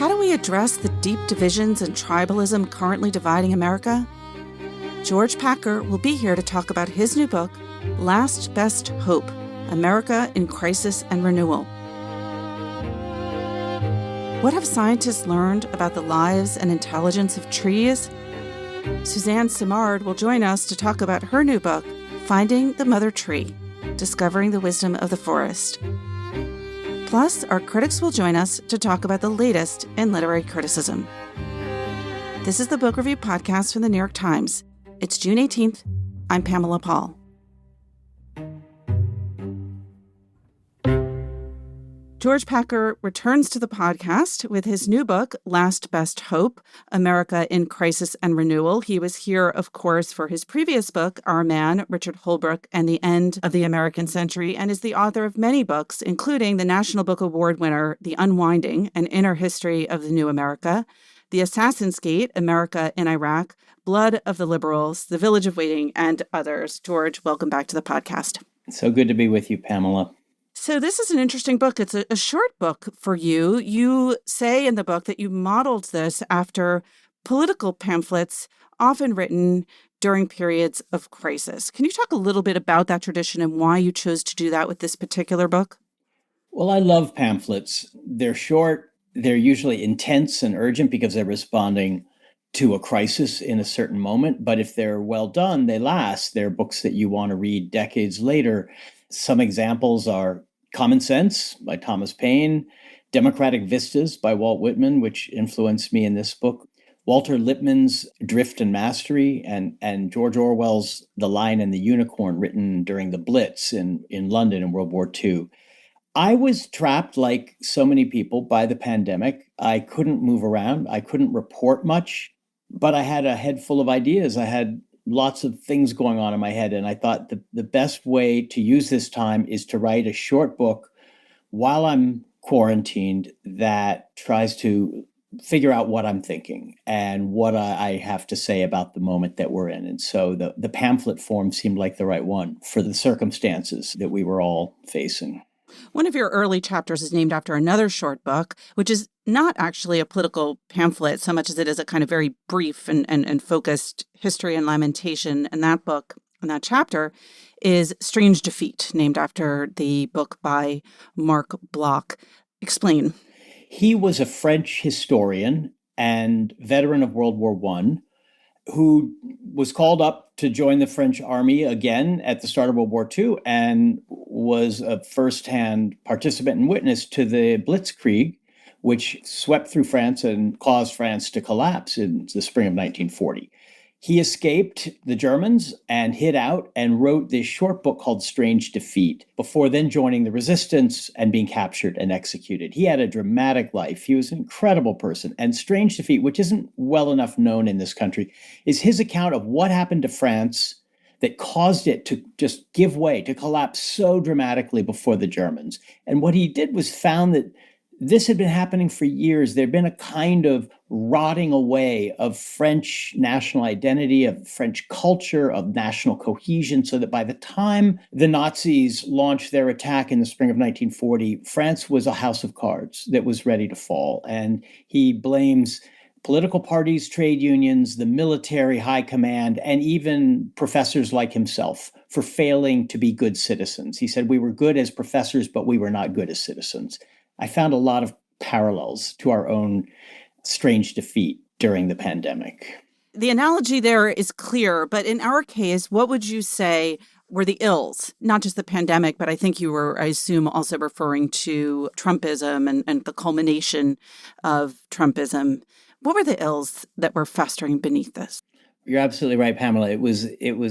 How do we address the deep divisions and tribalism currently dividing America? George Packer will be here to talk about his new book, Last Best Hope, America in Crisis and Renewal. What have scientists learned about the lives and intelligence of trees? Suzanne Simard will join us to talk about her new book, Finding the Mother Tree, Discovering the Wisdom of the Forest. Plus, our critics will join us to talk about the latest in literary criticism. This is the Book Review Podcast from the New York Times. It's June 18th. I'm Pamela Paul. George Packer returns to the podcast with his new book, Last Best Hope, America in Crisis and Renewal. He was here, of course, for his previous book, Our Man, Richard Holbrooke, and the End of the American Century, and is the author of many books, including the National Book Award winner, The Unwinding, An Inner History of the New America, The Assassin's Gate, America in Iraq, Blood of the Liberals, The Village of Waiting, and others. George, welcome back to the podcast. So good to be with you, Pamela. So this is an interesting book. It's a short book for you. You say in the book that you modeled this after political pamphlets often written during periods of crisis. Can you talk a little bit about that tradition and why you chose to do that with this particular book? Well, I love pamphlets. They're short. They're usually intense and urgent because they're responding to a crisis in a certain moment. But if they're well done, they last. They're books that you want to read decades later. Some examples are Common Sense by Thomas Paine, Democratic Vistas by Walt Whitman, which influenced me in this book, Walter Lippmann's Drift and Mastery, and George Orwell's The Lion and the Unicorn, written during the Blitz in London in World War II. I was trapped, like so many people, by the pandemic. I couldn't move around. I couldn't report much, but I had a head full of ideas. I had lots of things going on in my head. And I thought the best way to use this time is to write a short book while I'm quarantined that tries to figure out what I'm thinking and what I have to say about the moment that we're in. And so the pamphlet form seemed like the right one for the circumstances that we were all facing. One of your early chapters is named after another short book, which is not actually a political pamphlet so much as it is a kind of very brief and focused history and lamentation. And that book, and that chapter, is Strange Defeat, named after the book by Marc Bloch. Explain. He was a French historian and veteran of World War I who was called up to join the French army again at the start of World War II and was a firsthand participant and witness to the Blitzkrieg, which swept through France and caused France to collapse in the spring of 1940. He escaped the Germans and hid out and wrote this short book called Strange Defeat before then joining the resistance and being captured and executed. He had a dramatic life. He was an incredible person. And Strange Defeat, which isn't well enough known in this country, is his account of what happened to France that caused it to just give way, to collapse so dramatically before the Germans. And what he did was found that this had been happening for years. There'd been a kind of rotting away of French national identity, of French culture, of national cohesion, so that by the time the Nazis launched their attack in the spring of 1940, France was a house of cards that was ready to fall. And he blames political parties, trade unions, the military high command, and even professors like himself for failing to be good citizens. He said, we were good as professors, but we were not good as citizens. I found a lot of parallels to our own strange defeat during the pandemic. The analogy there is clear, but in our case, what would you say were the ills? Not just the pandemic, but I think you were, I assume, also referring to Trumpism and the culmination of Trumpism. What were the ills that were festering beneath this? You're absolutely right, Pamela. It was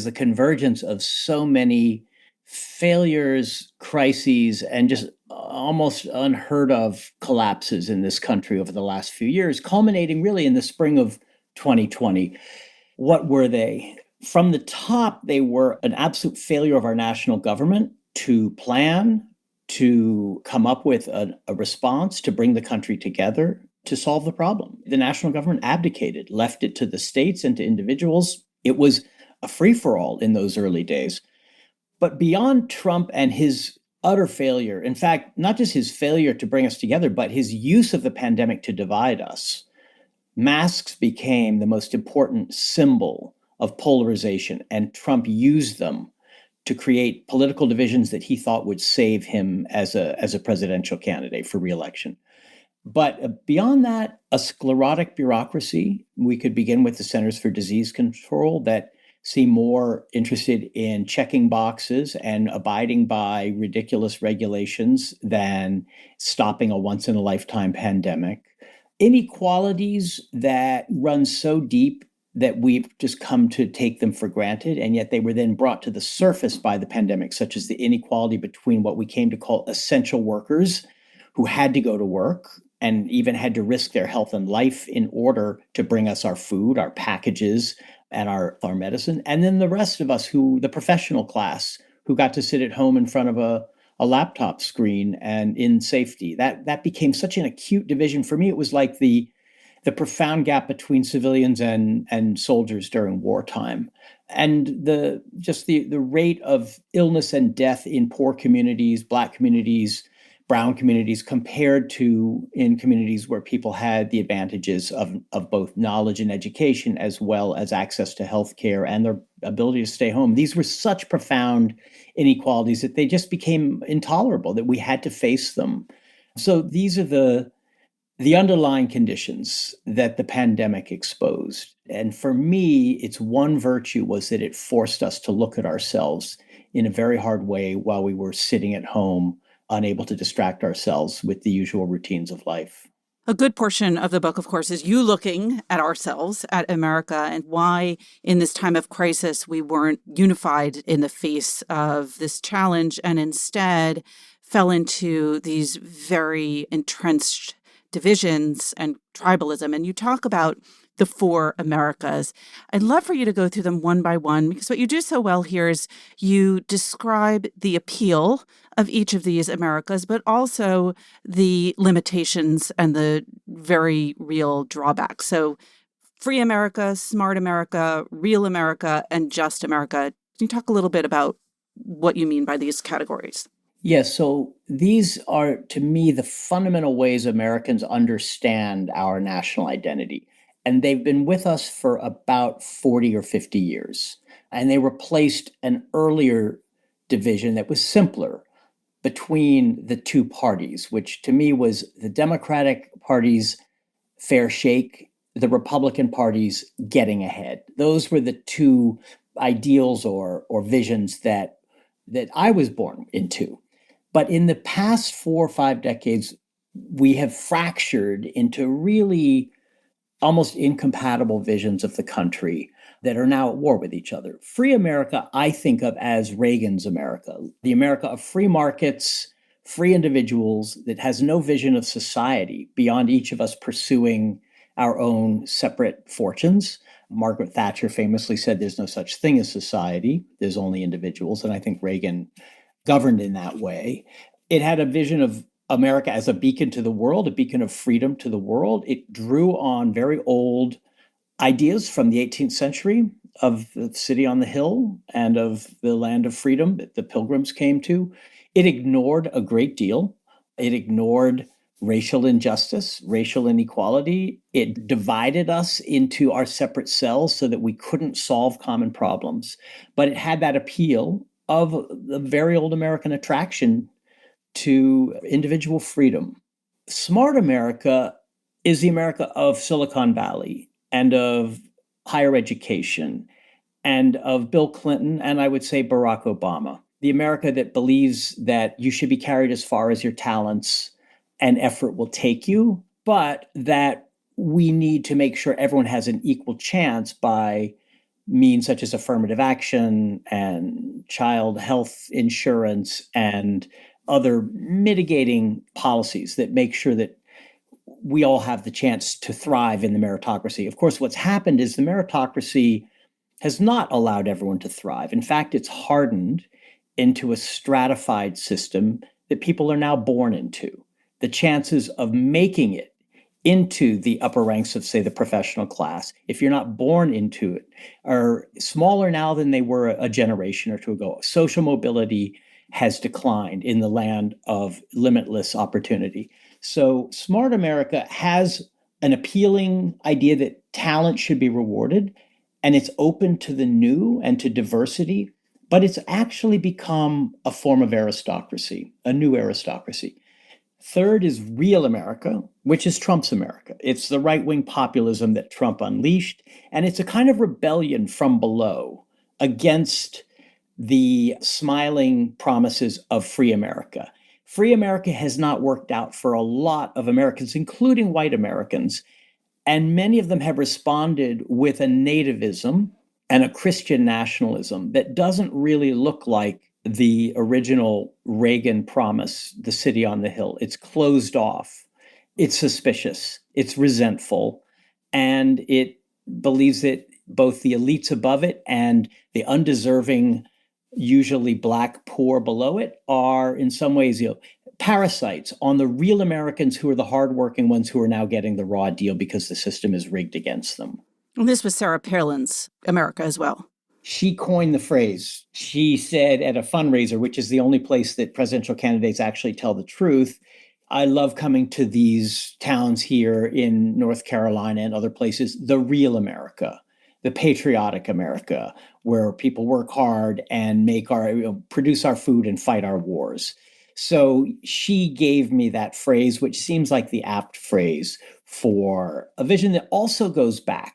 the convergence of so many failures, crises, and just almost unheard of collapses in this country over the last few years, culminating really in the spring of 2020. What were they? From the top, they were an absolute failure of our national government to plan, to come up with a response, to bring the country together, to solve the problem. The national government abdicated, left it to the states and to individuals. It was a free-for-all in those early days. But beyond Trump and his utter failure. In fact, not just his failure to bring us together, but his use of the pandemic to divide us. Masks became the most important symbol of polarization, and Trump used them to create political divisions that he thought would save him as a presidential candidate for reelection. But beyond that, a sclerotic bureaucracy. We could begin with the Centers for Disease Control that seem more interested in checking boxes and abiding by ridiculous regulations than stopping a once in a lifetime pandemic. Inequalities that run so deep that we've just come to take them for granted, and yet they were then brought to the surface by the pandemic, such as the inequality between what we came to call essential workers who had to go to work and even had to risk their health and life in order to bring us our food, our packages, and our medicine. And then the rest of us, the professional class, who got to sit at home in front of a laptop screen and in safety. That became such an acute division. For me, it was like the profound gap between civilians and soldiers during wartime. And the rate of illness and death in poor communities, Black communities, brown communities, compared to in communities where people had the advantages of both knowledge and education, as well as access to healthcare and their ability to stay home. These were such profound inequalities that they just became intolerable, that we had to face them. So these are the underlying conditions that the pandemic exposed. And for me, its one virtue was that it forced us to look at ourselves in a very hard way while we were sitting at home, unable to distract ourselves with the usual routines of life. A good portion of the book, of course, is you looking at ourselves, at America, and why in this time of crisis we weren't unified in the face of this challenge and instead fell into these very entrenched divisions and tribalism. And you talk about the four Americas. I'd love for you to go through them one by one, because what you do so well here is you describe the appeal of each of these Americas, but also the limitations and the very real drawbacks. So free America, smart America, real America, and just America. Can you talk a little bit about what you mean by these categories? Yes, so these are, to me, the fundamental ways Americans understand our national identity. And they've been with us for about 40 or 50 years. And they replaced an earlier division that was simpler between the two parties, which to me was the Democratic Party's fair shake, the Republican Party's getting ahead. Those were the two ideals or visions that I was born into. But in the past 4 or 5 decades, we have fractured into really almost incompatible visions of the country that are now at war with each other. Free America, I think of as Reagan's America, the America of free markets, free individuals, that has no vision of society beyond each of us pursuing our own separate fortunes. Margaret Thatcher famously said there's no such thing as society, there's only individuals. And I think Reagan governed in that way. It had a vision of America as a beacon to the world, a beacon of freedom to the world. It drew on very old ideas from the 18th century of the city on the hill and of the land of freedom that the Pilgrims came to. It ignored a great deal. It ignored racial injustice, racial inequality. It divided us into our separate cells so that we couldn't solve common problems. But it had that appeal of the very old American attraction to individual freedom. Smart America is the America of Silicon Valley and of higher education and of Bill Clinton and I would say Barack Obama. The America that believes that you should be carried as far as your talents and effort will take you, but that we need to make sure everyone has an equal chance by means such as affirmative action and child health insurance and other mitigating policies that make sure that we all have the chance to thrive in the meritocracy. Of course, what's happened is the meritocracy has not allowed everyone to thrive. In fact, it's hardened into a stratified system that people are now born into. The chances of making it into the upper ranks of, say, the professional class, if you're not born into it, are smaller now than they were a generation or two ago. Social mobility has declined in the land of limitless opportunity. So, Smart America has an appealing idea that talent should be rewarded and it's open to the new and to diversity, but it's actually become a form of aristocracy, a new aristocracy. Third is Real America, which is Trump's America. It's the right wing populism that Trump unleashed, and it's a kind of rebellion from below against the smiling promises of free America. Free America has not worked out for a lot of Americans, including white Americans, and many of them have responded with a nativism and a Christian nationalism that doesn't really look like the original Reagan promise, the city on the hill. It's closed off, it's suspicious, it's resentful, and it believes that both the elites above it and the undeserving, usually Black poor below it, are in some ways, parasites on the real Americans who are the hardworking ones who are now getting the raw deal because the system is rigged against them. And this was Sarah Palin's America as well. She coined the phrase. She said at a fundraiser, which is the only place that presidential candidates actually tell the truth, I love coming to these towns here in North Carolina and other places, the real America, the patriotic America, where people work hard and make produce our food and fight our wars. So she gave me that phrase, which seems like the apt phrase for a vision that also goes back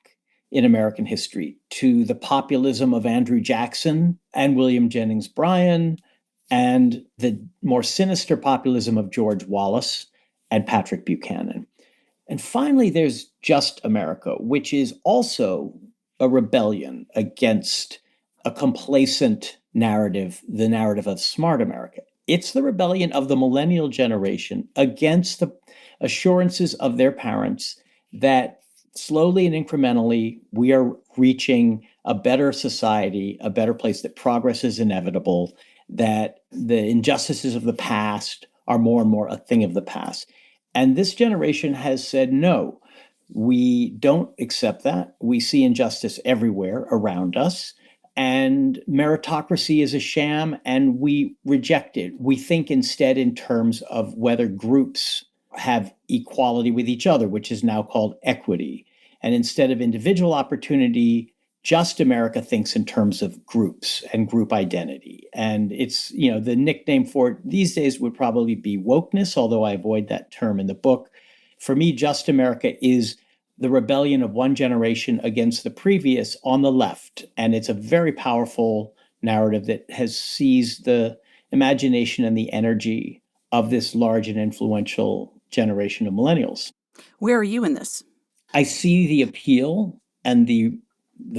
in American history to the populism of Andrew Jackson and William Jennings Bryan, and the more sinister populism of George Wallace and Patrick Buchanan. And finally, there's Just America, which is also a rebellion against a complacent narrative, the narrative of Smart America. It's the rebellion of the millennial generation against the assurances of their parents that slowly and incrementally, we are reaching a better society, a better place, that progress is inevitable, that the injustices of the past are more and more a thing of the past. And this generation has said, no, we don't accept that. We see injustice everywhere around us. And meritocracy is a sham, and we reject it. We think instead in terms of whether groups have equality with each other, which is now called equity. And instead of individual opportunity, Just America thinks in terms of groups and group identity. And it's, the nickname for it these days would probably be wokeness, although I avoid that term in the book. For me, Just America is the rebellion of one generation against the previous on the left. And it's a very powerful narrative that has seized the imagination and the energy of this large and influential generation of millennials. Where are you in this? I see the appeal and the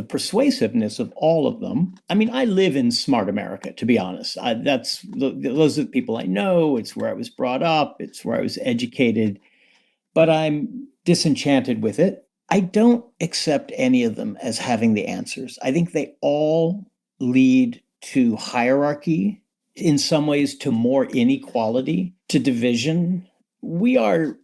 persuasiveness of all of them. I mean, I live in Smart America, to be honest. Those are the people I know. It's where I was brought up. It's where I was educated. But I'm disenchanted with it. I don't accept any of them as having the answers. I think they all lead to hierarchy, in some ways to more inequality, to division. We are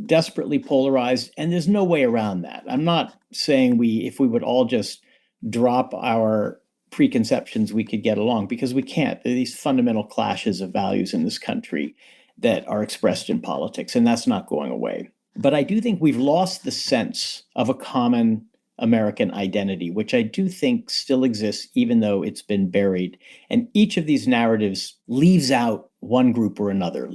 desperately polarized, and there's no way around that. I'm not saying if we would all just drop our preconceptions, we could get along, because we can't. There are these fundamental clashes of values in this country that are expressed in politics, and that's not going away. But I do think we've lost the sense of a common American identity, which I do think still exists, even though it's been buried. And each of these narratives leaves out one group or another,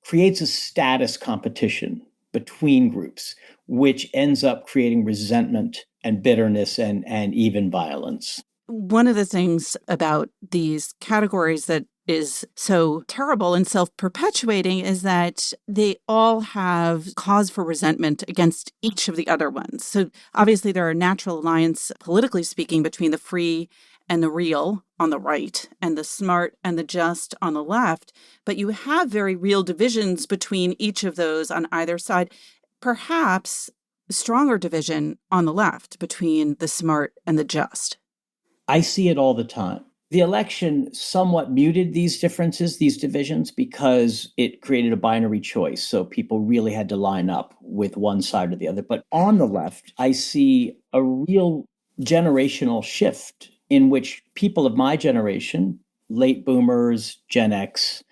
creates a status competition between groups, which ends up creating resentment and bitterness and even violence. One of the things about these categories that is so terrible and self-perpetuating is that they all have cause for resentment against each of the other ones. So obviously there are natural alliance, politically speaking, between the free and the real on the right and the smart and the just on the left. But you have very real divisions between each of those on either side. Perhaps stronger division on the left between the smart and the just. I see it all the time. The election somewhat muted these differences, these divisions, because it created a binary choice. So people really had to line up with one side or the other. But on the left, I see a real generational shift in which people of my generation late boomers, Gen X,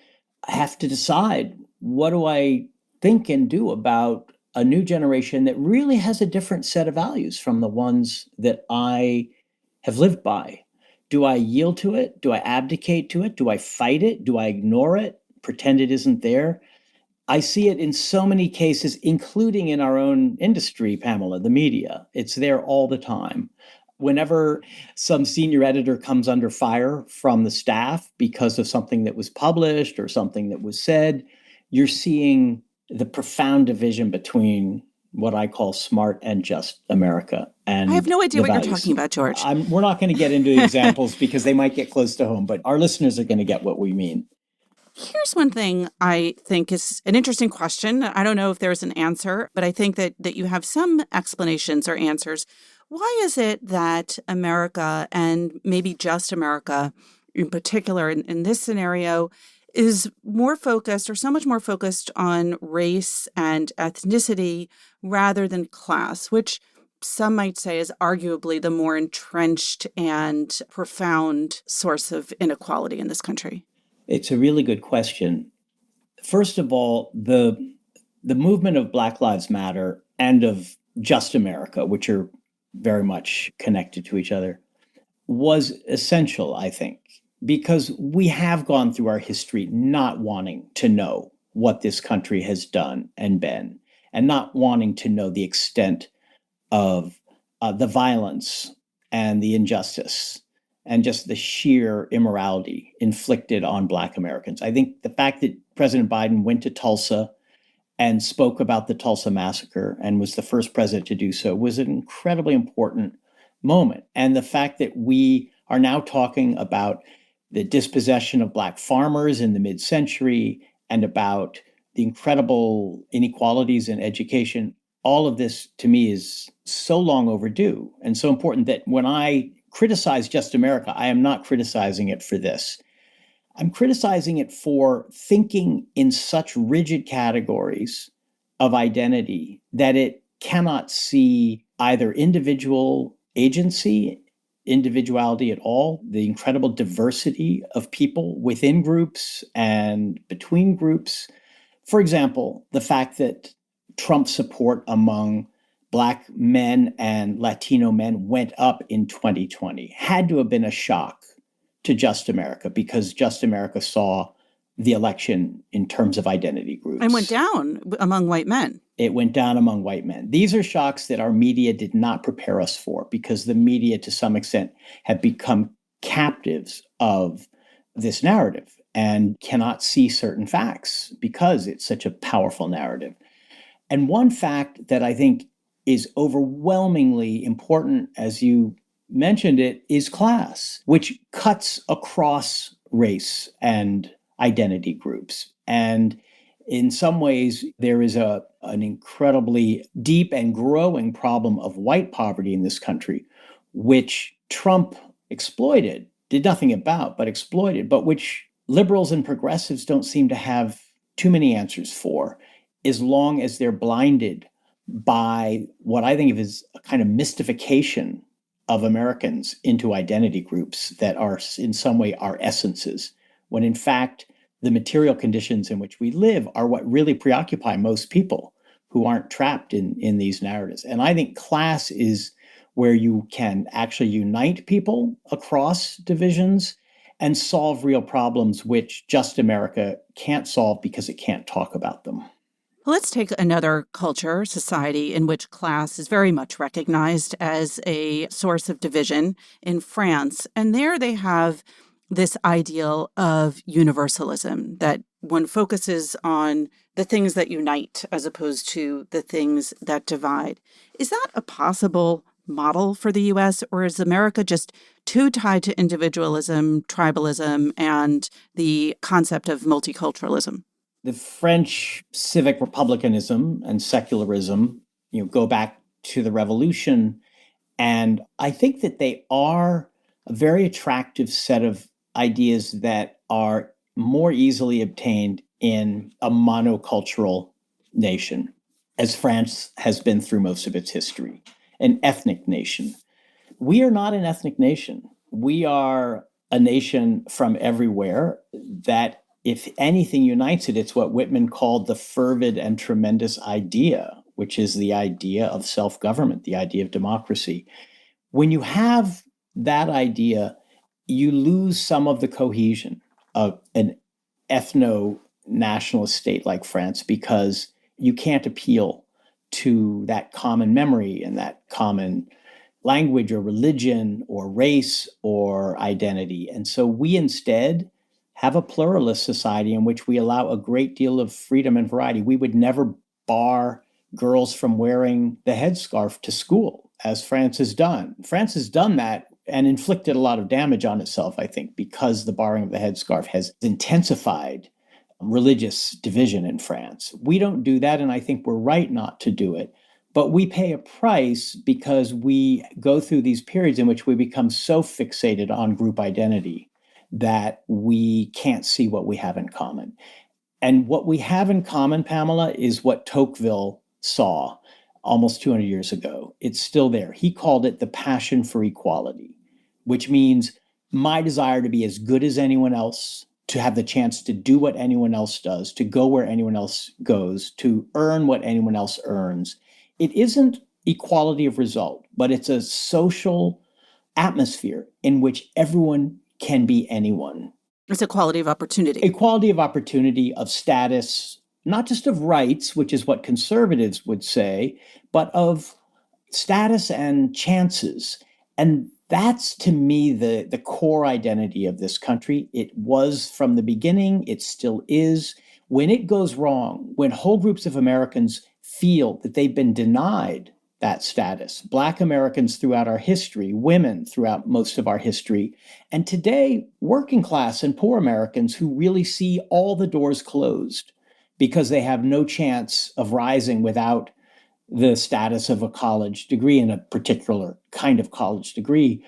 have to decide, what do I think and do about a new generation that really has a different set of values from the ones that I have lived by? Do I yield to it? Do I abdicate to it? Do I fight it? Do I ignore it? Pretend it isn't there? I see it in so many cases, including in our own industry, Pamela, the media. It's there all the time. Whenever some senior editor comes under fire from the staff because of something that was published or something that was said, you're seeing the profound division between what I call smart and just America and I have no idea the what you're values. talking about, George. We're not going to get into examples because they might get close to home, but our listeners are going to get what we mean. Here's one thing I think is an interesting question. I don't know if there's an answer, but I think that you have some explanations or answers. Why is it that America, and maybe just America in particular in this scenario, is more focused or so much more focused on race and ethnicity rather than class, which some might say is arguably the more entrenched and profound source of inequality in this country? It's a really good question. First of all, the movement of Black Lives Matter and of Just America, which are very much connected to each other, was essential, I think, because we have gone through our history not wanting to know what this country has done and been, and not wanting to know the extent of the violence and the injustice and just the sheer immorality inflicted on Black Americans. I think the fact that President Biden went to Tulsa and spoke about the Tulsa massacre and was the first president to do so was an incredibly important moment. And the fact that we are now talking about the dispossession of Black farmers in the mid-century and about the incredible inequalities in education, all of this to me is so long overdue and so important that when I criticize Just America, I am not criticizing it for this. I'm criticizing it for thinking in such rigid categories of identity that it cannot see either individual agency, individuality at all, the incredible diversity of people within groups and between groups. For example, the fact that Trump support among Black men and Latino men went up in 2020 had to have been a shock to Just America, because Just America saw the election in terms of identity groups. And went down among white men. It went down among white men. These are shocks that our media did not prepare us for, because the media, to some extent, have become captives of this narrative and cannot see certain facts because it's such a powerful narrative. And one fact that I think is overwhelmingly important, as you mentioned it, is class, which cuts across race and identity groups. And in some ways, there is an incredibly deep and growing problem of white poverty in this country, which Trump exploited, did nothing about, but exploited, but which liberals and progressives don't seem to have too many answers for, as long as they're blinded by what I think of as a kind of mystification of Americans into identity groups that are in some way our essences, when in fact the material conditions in which we live are what really preoccupy most people who aren't trapped in these narratives. And I think class is where you can actually unite people across divisions and solve real problems which Just America can't solve because it can't talk about them. Well, let's take another culture, society, in which class is very much recognized as a source of division, in France. And there they have this ideal of universalism, that one focuses on the things that unite as opposed to the things that divide. Is that a possible model for the U.S., or is America just too tied to individualism, tribalism, and the concept of multiculturalism? The French civic republicanism and secularism, go back to the revolution. And I think that they are a very attractive set of ideas that are more easily obtained in a monocultural nation, as France has been through most of its history, an ethnic nation. We are not an ethnic nation. We are a nation from everywhere that, if anything unites it, it's what Whitman called the fervid and tremendous idea, which is the idea of self-government, the idea of democracy. When you have that idea, you lose some of the cohesion of an ethno-nationalist state like France, because you can't appeal to that common memory and that common language or religion or race or identity. And so we instead have a pluralist society in which we allow a great deal of freedom and variety. We would never bar girls from wearing the headscarf to school, as France has done. France has done that and inflicted a lot of damage on itself, I think, because the barring of the headscarf has intensified religious division in France. We don't do that, and I think we're right not to do it. But we pay a price because we go through these periods in which we become so fixated on group identity that we can't see what we have in common. And what we have in common, Pamela, is what Tocqueville saw almost 200 years ago. It's still there. He called it the passion for equality, which means my desire to be as good as anyone else, to have the chance to do what anyone else does, to go where anyone else goes, to earn what anyone else earns. It isn't equality of result, but it's a social atmosphere in which everyone can be anyone. It's equality of opportunity. Equality of opportunity, of status, not just of rights, which is what conservatives would say, but of status and chances. And that's, to me, the core identity of this country. It was from the beginning. It still is. When it goes wrong, when whole groups of Americans feel that they've been denied that status, Black Americans throughout our history, women throughout most of our history, and today, working class and poor Americans who really see all the doors closed because they have no chance of rising without the status of a college degree, and a particular kind of college degree.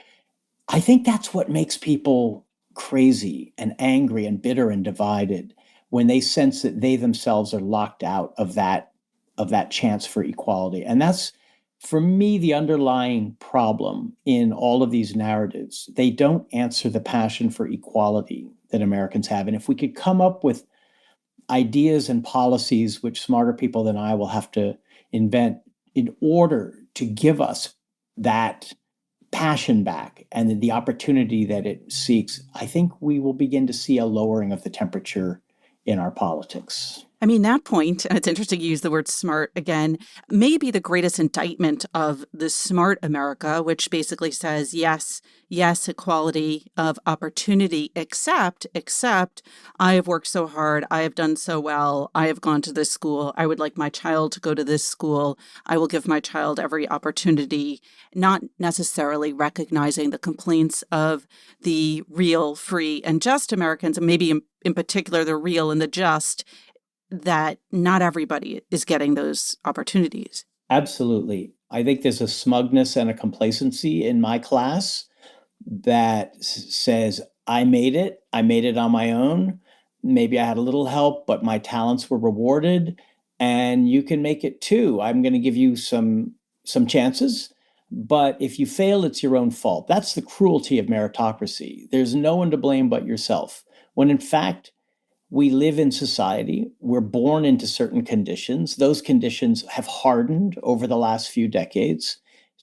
I think that's what makes people crazy and angry and bitter and divided, when they sense that they themselves are locked out of that chance for equality. And that's, for me, the underlying problem in all of these narratives. They don't answer the passion for equality that Americans have. And if we could come up with ideas and policies, which smarter people than I will have to invent, in order to give us that passion back and the opportunity that it seeks, I think we will begin to see a lowering of the temperature in our politics. I mean, that point, and it's interesting you use the word smart again, may be the greatest indictment of the smart America, which basically says, yes, equality of opportunity, except I have worked so hard, I have done so well, I have gone to this school, I would like my child to go to this school, I will give my child every opportunity, not necessarily recognizing the complaints of the real, free, and just Americans, and maybe in particular the real and the just, that not everybody is getting those opportunities. Absolutely. I think there's a smugness and a complacency in my class that says, I made it on my own. Maybe I had a little help, but my talents were rewarded, and you can make it too. I'm going to give you some chances, but if you fail, it's your own fault. That's the cruelty of meritocracy. There's no one to blame but yourself, when in fact, we live in society. We're born into certain conditions. Those conditions have hardened over the last few decades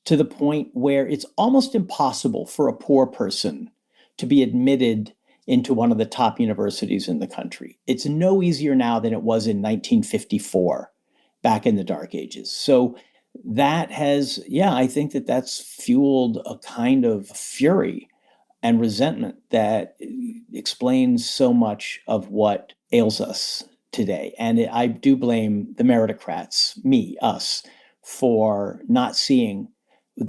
to the point where it's almost impossible for a poor person to be admitted into one of the top universities in the country. It's no easier now than it was in 1954, back in the Dark Ages. So that has, I think that's fueled a kind of fury and resentment that explains so much of what ails us today. And I do blame the meritocrats, us, for not seeing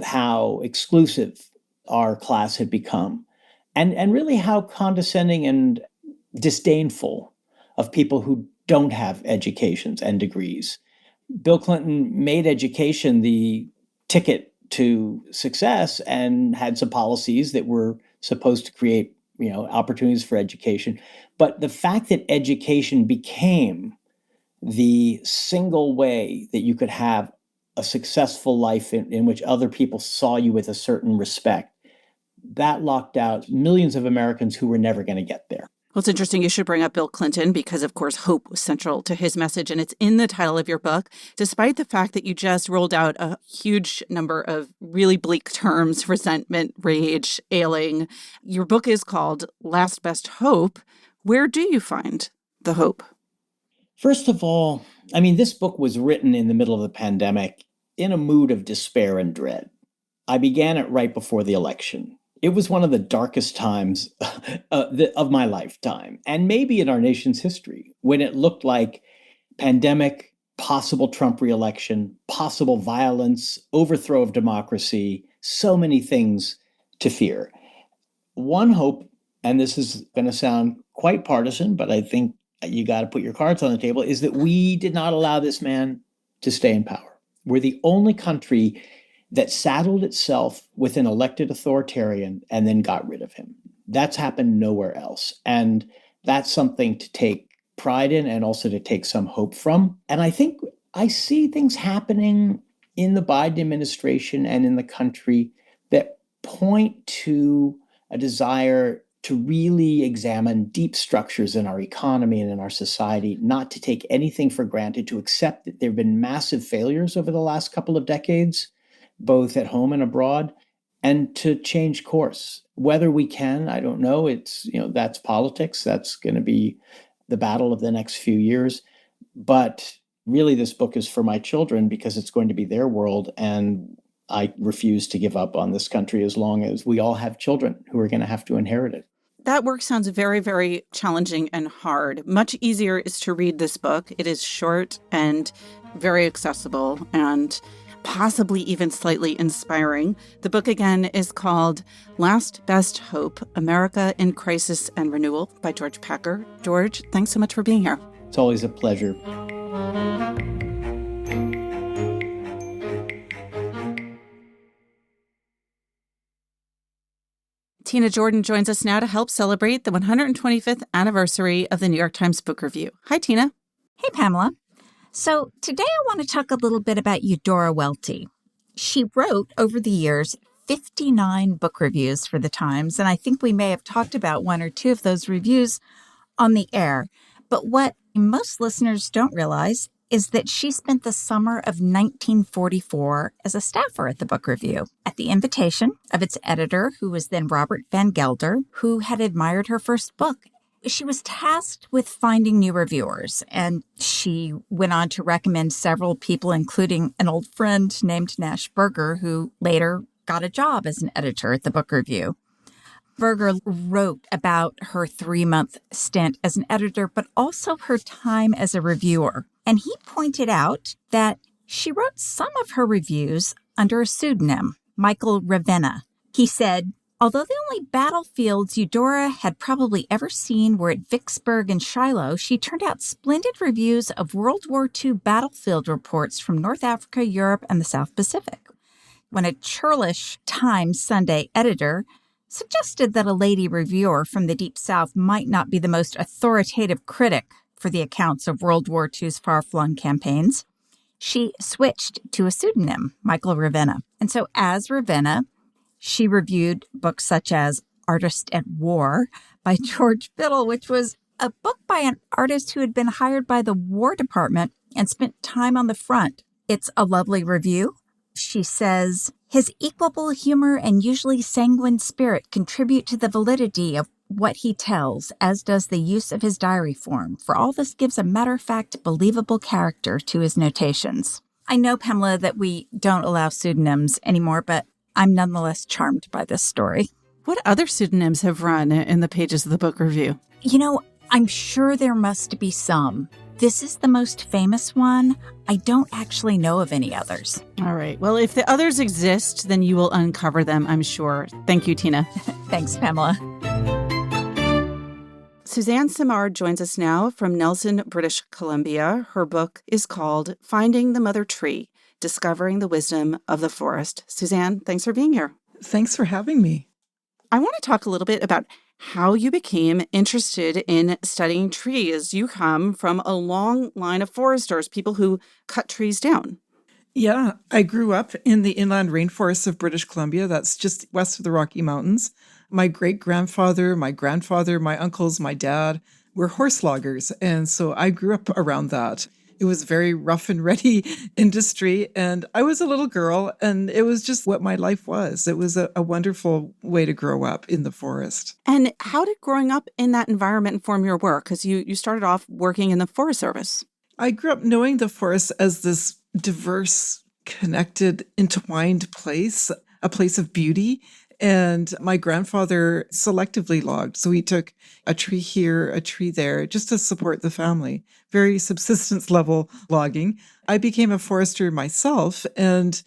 how exclusive our class had become, and really how condescending and disdainful of people who don't have educations and degrees. Bill Clinton made education the ticket to success and had some policies that were supposed to create, opportunities for education. But the fact that education became the single way that you could have a successful life in which other people saw you with a certain respect, that locked out millions of Americans who were never going to get there. Well, it's interesting you should bring up Bill Clinton because, of course, hope was central to his message, and it's in the title of your book, despite the fact that you just rolled out a huge number of really bleak terms: resentment, rage, ailing. Your book is called Last Best Hope. Where do you find the hope? First of all, I mean, this book was written in the middle of the pandemic in a mood of despair and dread. I began it right before the election. It was one of the darkest times of my lifetime, and maybe in our nation's history, when it looked like pandemic, possible Trump reelection, possible violence, overthrow of democracy, so many things to fear. One hope, and this is going to sound quite partisan, but I think you got to put your cards on the table, is that we did not allow this man to stay in power. We're the only country that saddled itself with an elected authoritarian and then got rid of him. That's happened nowhere else. And that's something to take pride in and also to take some hope from. And I think I see things happening in the Biden administration and in the country that point to a desire to really examine deep structures in our economy and in our society, not to take anything for granted, to accept that there have been massive failures over the last couple of decades, both at home and abroad, and to change course. Whether we can, I don't know. That's politics. That's going to be the battle of the next few years. But really, this book is for my children because it's going to be their world. And I refuse to give up on this country as long as we all have children who are going to have to inherit it. That work sounds very, very challenging and hard. Much easier is to read this book. It is short and very accessible and possibly even slightly inspiring. The book, again, is called Last Best Hope, America in Crisis and Renewal by George Packer. George, thanks so much for being here. It's always a pleasure. Tina Jordan joins us now to help celebrate the 125th anniversary of the New York Times Book Review. Hi, Tina. Hey, Pamela. So today I want to talk a little bit about Eudora Welty. She wrote, over the years, 59 book reviews for the Times, and I think we may have talked about one or two of those reviews on the air. But what most listeners don't realize is that she spent the summer of 1944 as a staffer at the Book Review at the invitation of its editor, who was then Robert Van Gelder, who had admired her first book. She was tasked with finding new reviewers, and she went on to recommend several people, including an old friend named Nash Berger, who later got a job as an editor at the Book Review. Berger wrote about her 3-month stint as an editor, but also her time as a reviewer. And he pointed out that she wrote some of her reviews under a pseudonym, Michael Ravenna. He said, although the only battlefields Eudora had probably ever seen were at Vicksburg and Shiloh, she turned out splendid reviews of World War II battlefield reports from North Africa, Europe, and the South Pacific. When a churlish Times Sunday editor suggested that a lady reviewer from the Deep South might not be the most authoritative critic for the accounts of World War II's far-flung campaigns, she switched to a pseudonym, Michael Ravenna. And so as Ravenna, she reviewed books such as Artist at War by George Biddle, which was a book by an artist who had been hired by the War Department and spent time on the front. It's a lovely review. She says, his equable humor and usually sanguine spirit contribute to the validity of what he tells, as does the use of his diary form. For all this gives a matter-of-fact, believable character to his notations. I know, Pamela, that we don't allow pseudonyms anymore, but I'm nonetheless charmed by this story. What other pseudonyms have run in the pages of the Book Review? You know, I'm sure there must be some. This is the most famous one. I don't actually know of any others. All right. Well, if the others exist, then you will uncover them, I'm sure. Thank you, Tina. Thanks, Pamela. Suzanne Simard joins us now from Nelson, British Columbia. Her book is called Finding the Mother Tree, Discovering the Wisdom of the Forest. Suzanne, thanks for being here. Thanks for having me. I want to talk a little bit about how you became interested in studying trees. You come from a long line of foresters, people who cut trees down. Yeah, I grew up in the inland rainforests of British Columbia. That's just west of the Rocky Mountains. My great-grandfather, my grandfather, my uncles, my dad were horse loggers. And so I grew up around that. It was very rough and ready industry. And I was a little girl, and it was just what my life was. It was a wonderful way to grow up in the forest. And how did growing up in that environment inform your work? Because you started off working in the Forest Service. I grew up knowing the forest as this diverse, connected, entwined place, a place of beauty. And my grandfather selectively logged. So he took a tree here, a tree there, just to support the family. Very subsistence level logging. I became a forester myself, and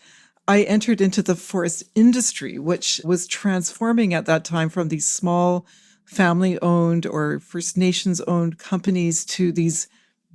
I entered into the forest industry, which was transforming at that time from these small family owned or First Nations owned companies to these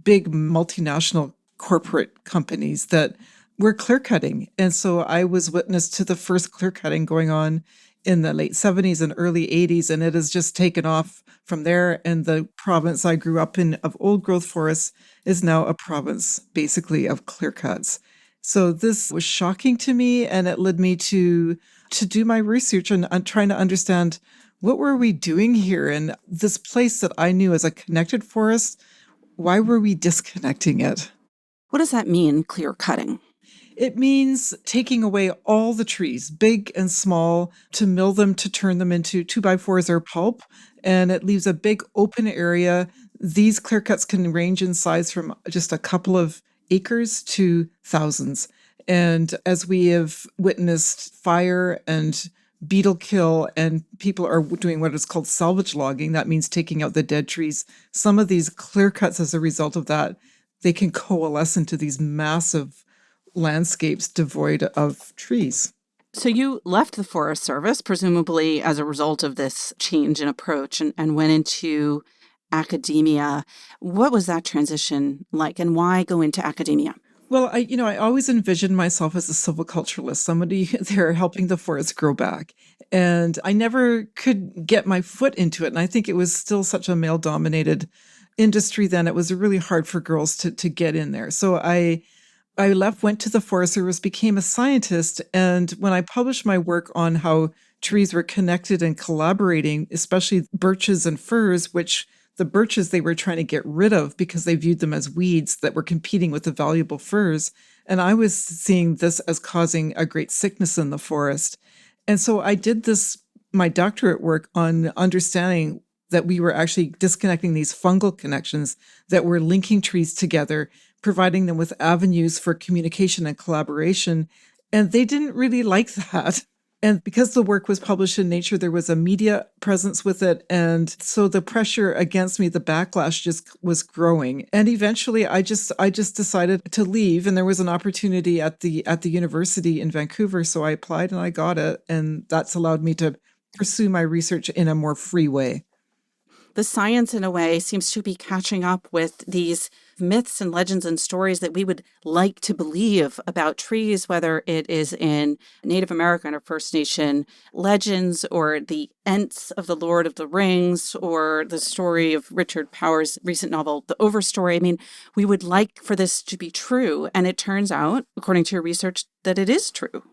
big multinational corporate companies that were clear cutting. And so I was witness to the first clear cutting going on in the late 70s and early 80s. And it has just taken off from there. And the province I grew up in of old growth forests is now a province basically of clear cuts. So this was shocking to me, and it led me to do my research and trying to understand what were we doing here? And this place that I knew as a connected forest, why were we disconnecting it? What does that mean, clear cutting? It means taking away all the trees, big and small, to mill them, to turn them into 2x4s or pulp. And it leaves a big open area. These clear cuts can range in size from just a couple of acres to thousands. And as we have witnessed fire and beetle kill, and people are doing what is called salvage logging. That means taking out the dead trees. Some of these clear cuts, as a result of that, they can coalesce into these massive landscapes devoid of trees. So you left the Forest Service, presumably as a result of this change in approach, and went into academia. What was that transition like, and why go into academia? Well, I always envisioned myself as a silviculturalist, somebody there helping the forest grow back. And I never could get my foot into it. And I think it was still such a male-dominated industry then. It was really hard for girls to get in there. So I left, went to the Forest Service, became a scientist. And when I published my work on how trees were connected and collaborating, especially birches and firs, which the birches they were trying to get rid of because they viewed them as weeds that were competing with the valuable firs. And I was seeing this as causing a great sickness in the forest. And so I did my doctorate work on understanding that we were actually disconnecting these fungal connections that were linking trees together, providing them with avenues for communication and collaboration. And they didn't really like that. And because the work was published in Nature, there was a media presence with it. And so the pressure against me, the backlash just was growing. And eventually I just decided to leave. And there was an opportunity at the university in Vancouver. So I applied and I got it. And that's allowed me to pursue my research in a more free way. The science, in a way, seems to be catching up with these myths and legends and stories that we would like to believe about trees, whether it is in Native American or First Nation legends, or the Ents of the Lord of the Rings, or the story of Richard Powers' recent novel, The Overstory. I mean, we would like for this to be true. And it turns out, according to your research, that it is true.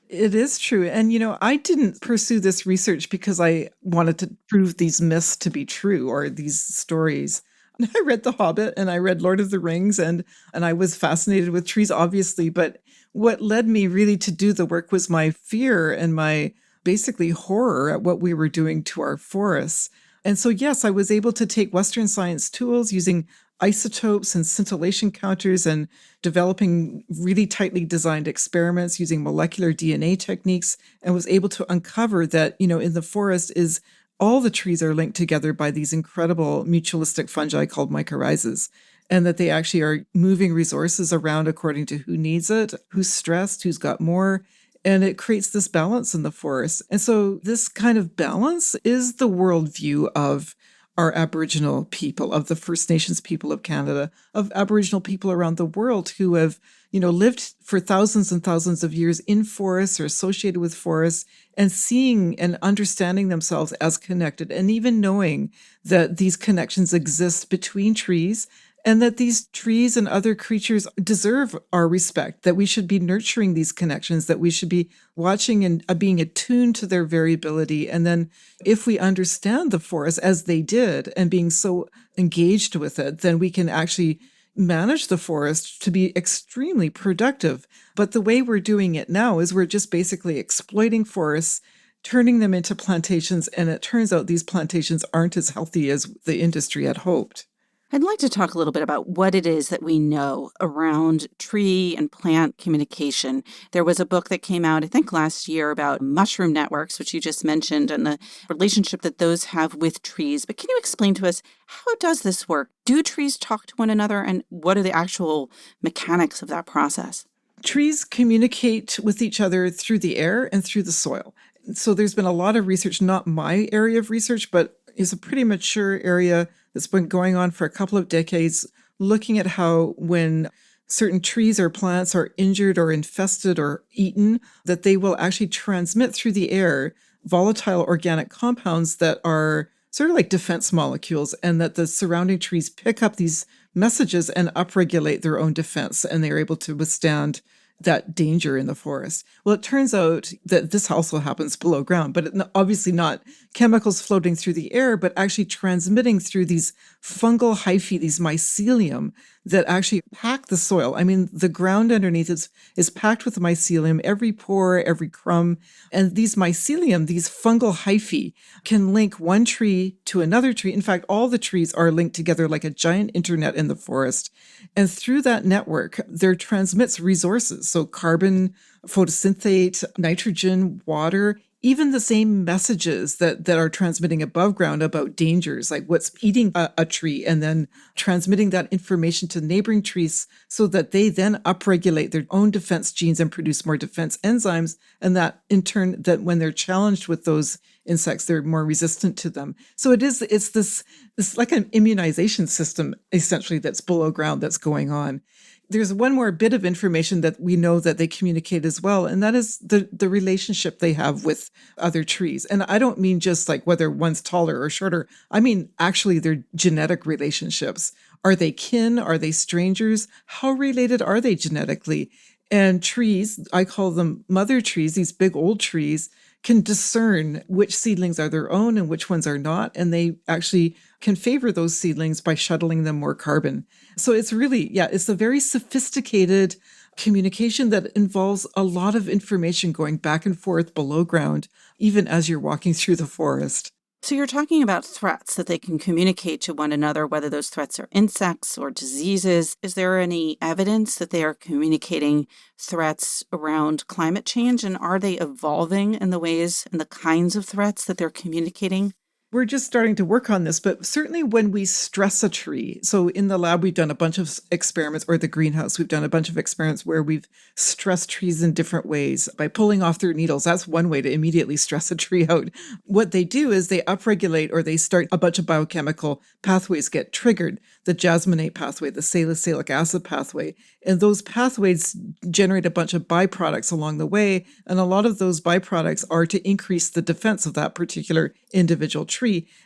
It is true. And, I didn't pursue this research because I wanted to prove these myths to be true or these stories. I read The Hobbit and I read Lord of the Rings, and I was fascinated with trees, obviously. But what led me really to do the work was my fear and my basically horror at what we were doing to our forests. And so, yes, I was able to take Western science tools using isotopes and scintillation counters and developing really tightly designed experiments using molecular DNA techniques, and was able to uncover that, in the forest is all the trees are linked together by these incredible mutualistic fungi called mycorrhizas, and that they actually are moving resources around according to who needs it, who's stressed, who's got more. And it creates this balance in the forest. And so this kind of balance is the worldview of our Aboriginal people, of the First Nations people of Canada, of Aboriginal people around the world who have, lived for thousands and thousands of years in forests or associated with forests, and seeing and understanding themselves as connected, and even knowing that these connections exist between trees, and that these trees and other creatures deserve our respect, that we should be nurturing these connections, that we should be watching and being attuned to their variability. And then if we understand the forest as they did and being so engaged with it, then we can actually manage the forest to be extremely productive. But the way we're doing it now is we're just basically exploiting forests, turning them into plantations, and it turns out these plantations aren't as healthy as the industry had hoped. I'd like to talk a little bit about what it is that we know around tree and plant communication. There was a book that came out, I think, last year about mushroom networks, which you just mentioned, and the relationship that those have with trees. But can you explain to us, how does this work? Do trees talk to one another, and what are the actual mechanics of that process? Trees communicate with each other through the air and through the soil. So there's been a lot of research, not my area of research, but is a pretty mature area that's been going on for a couple of decades, looking at how when certain trees or plants are injured or infested or eaten, that they will actually transmit through the air volatile organic compounds that are sort of like defense molecules, and that the surrounding trees pick up these messages and upregulate their own defense, and they're able to withstand that danger in the forest. Well, it turns out that this also happens below ground, but obviously not chemicals floating through the air, but actually transmitting through these fungal hyphae, these mycelium that actually pack the soil. I mean, the ground underneath is packed with mycelium, every pore, every crumb. And these mycelium, these fungal hyphae, can link one tree to another tree. In fact, all the trees are linked together like a giant internet in the forest. And through that network, there transmits resources. So carbon, photosynthate, nitrogen, water, even the same messages that are transmitting above ground about dangers, like what's eating a tree, and then transmitting that information to neighboring trees so that they then upregulate their own defense genes and produce more defense enzymes. And that in turn, that when they're challenged with those insects, they're more resistant to them. So it's like an immunization system, essentially, that's below ground that's going on. There's one more bit of information that we know that they communicate as well, and that is the relationship they have with other trees. And I don't mean just like whether one's taller or shorter. I mean actually their genetic relationships. Are they kin? Are they strangers? How related are they genetically? And trees, I call them mother trees, these big old trees, can discern which seedlings are their own and which ones are not. And they actually can favor those seedlings by shuttling them more carbon. So it's really, it's a very sophisticated communication that involves a lot of information going back and forth below ground, even as you're walking through the forest. So you're talking about threats that they can communicate to one another, whether those threats are insects or diseases. Is there any evidence that they are communicating threats around climate change? And are they evolving in the ways and the kinds of threats that they're communicating? We're just starting to work on this, but certainly when we stress a tree, so in the lab, we've done a bunch of experiments, or the greenhouse, we've done a bunch of experiments where we've stressed trees in different ways by pulling off their needles. That's one way to immediately stress a tree out. What they do is they upregulate, or they start a bunch of biochemical pathways get triggered, the jasmonate pathway, the salicylic acid pathway, and those pathways generate a bunch of byproducts along the way, and a lot of those byproducts are to increase the defense of that particular individual tree.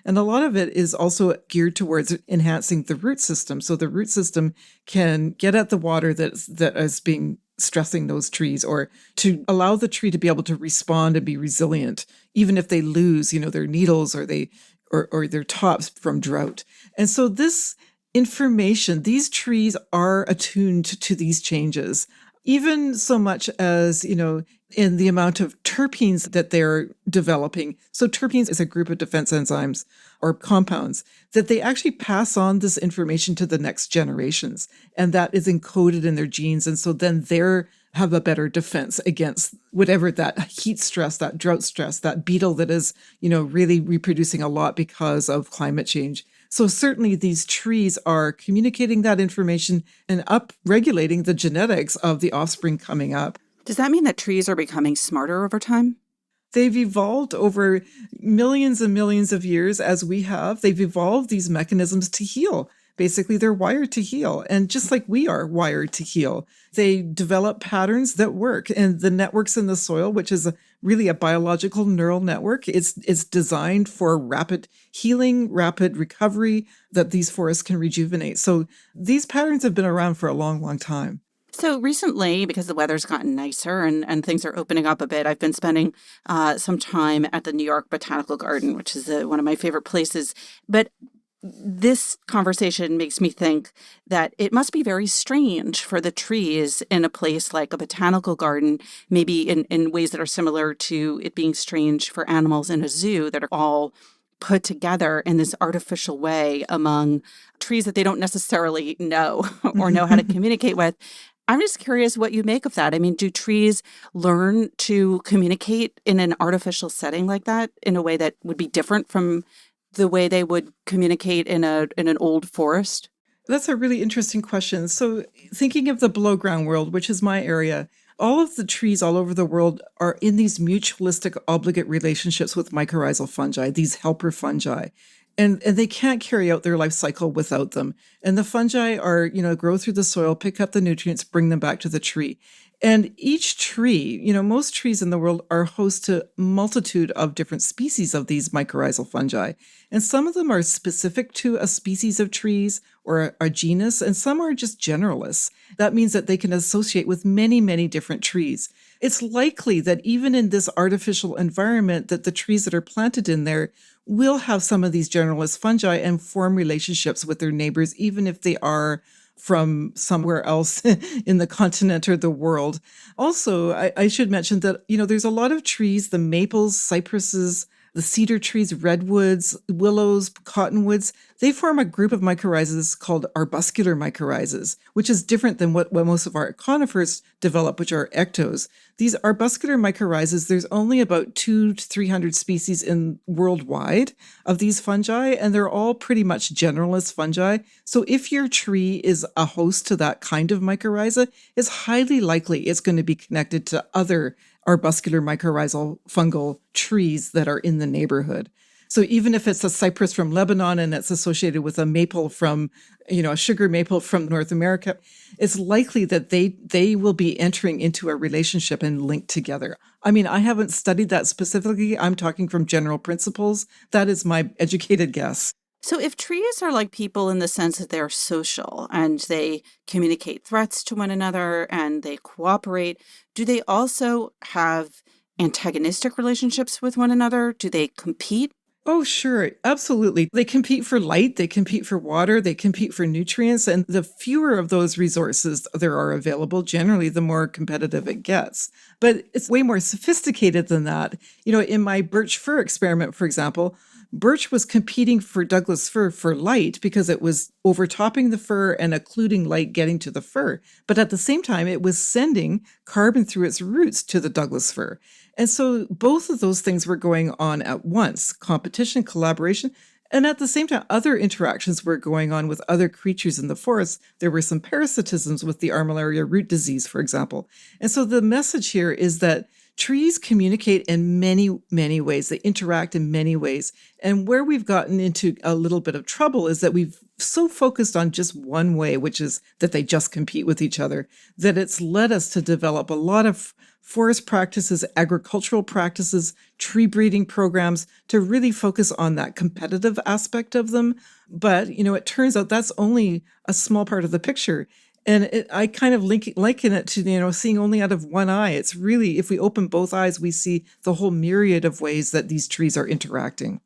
And a lot of it is also geared towards enhancing the root system. So the root system can get at the water that is being stressing those trees, or to allow the tree to be able to respond and be resilient, even if they lose, their needles or their tops from drought. And so this information, these trees are attuned to these changes, even so much as, in the amount of terpenes that they're developing. So terpenes is a group of defense enzymes or compounds that they actually pass on this information to the next generations. And that is encoded in their genes. And so then they have a better defense against whatever that heat stress, that drought stress, that beetle that is, really reproducing a lot because of climate change. So certainly these trees are communicating that information and up-regulating the genetics of the offspring coming up. Does that mean that trees are becoming smarter over time? They've evolved over millions and millions of years, as we have. They've evolved these mechanisms to heal. Basically, they're wired to heal. And just like we are wired to heal, they develop patterns that work. And the networks in the soil, which is really a biological neural network, it's designed for rapid healing, rapid recovery, that these forests can rejuvenate. So these patterns have been around for a long, long time. So recently, because the weather's gotten nicer and things are opening up a bit, I've been spending some time at the New York Botanical Garden, which is one of my favorite places. But this conversation makes me think that it must be very strange for the trees in a place like a botanical garden, maybe in ways that are similar to it being strange for animals in a zoo that are all put together in this artificial way among trees that they don't necessarily know or know how to communicate with. I'm just curious what you make of that. I mean, do trees learn to communicate in an artificial setting like that in a way that would be different from the way they would communicate in an old forest? That's a really interesting question. So thinking of the below ground world, which is my area, all of the trees all over the world are in these mutualistic obligate relationships with mycorrhizal fungi, these helper fungi. And they can't carry out their life cycle without them. And the fungi are, grow through the soil, pick up the nutrients, bring them back to the tree. And each tree, most trees in the world are host to a multitude of different species of these mycorrhizal fungi. And some of them are specific to a species of trees or a genus, and some are just generalists. That means that they can associate with many, many different trees. It's likely that even in this artificial environment, that the trees that are planted in there will have some of these generalist fungi and form relationships with their neighbors, even if they are from somewhere else in the continent or the world. Also, I should mention that, there's a lot of trees, the maples, cypresses, the cedar trees, redwoods, willows, cottonwoods, they form a group of mycorrhizas called arbuscular mycorrhizas, which is different than what most of our conifers develop, which are ectos. These arbuscular mycorrhizas, there's only about 200 to 300 species worldwide of these fungi, and they're all pretty much generalist fungi. So if your tree is a host to that kind of mycorrhiza, it's highly likely it's going to be connected to other arbuscular mycorrhizal fungal trees that are in the neighborhood. So even if it's a cypress from Lebanon and it's associated with a maple from, a sugar maple from North America, it's likely that they will be entering into a relationship and linked together. I mean, I haven't studied that specifically. I'm talking from general principles. That is my educated guess. So if trees are like people in the sense that they're social and they communicate threats to one another and they cooperate, do they also have antagonistic relationships with one another? Do they compete? Oh, sure. Absolutely. They compete for light, they compete for water, they compete for nutrients, and the fewer of those resources there are available, generally, the more competitive it gets. But it's way more sophisticated than that. In my birch fir experiment, for example, birch was competing for Douglas fir for light because it was overtopping the fir and occluding light getting to the fir. But at the same time, it was sending carbon through its roots to the Douglas fir. And so both of those things were going on at once, competition, collaboration, and at the same time, other interactions were going on with other creatures in the forest. There were some parasitisms with the armillaria root disease, for example. And so the message here is that trees communicate in many, many ways. They interact in many ways. And where we've gotten into a little bit of trouble is that we've so focused on just one way, which is that they just compete with each other, that it's led us to develop a lot of forest practices, agricultural practices, tree breeding programs to really focus on that competitive aspect of them. But, it turns out that's only a small part of the picture. And I kind of liken it to, seeing only out of one eye. It's really, if we open both eyes, we see the whole myriad of ways that these trees are interacting.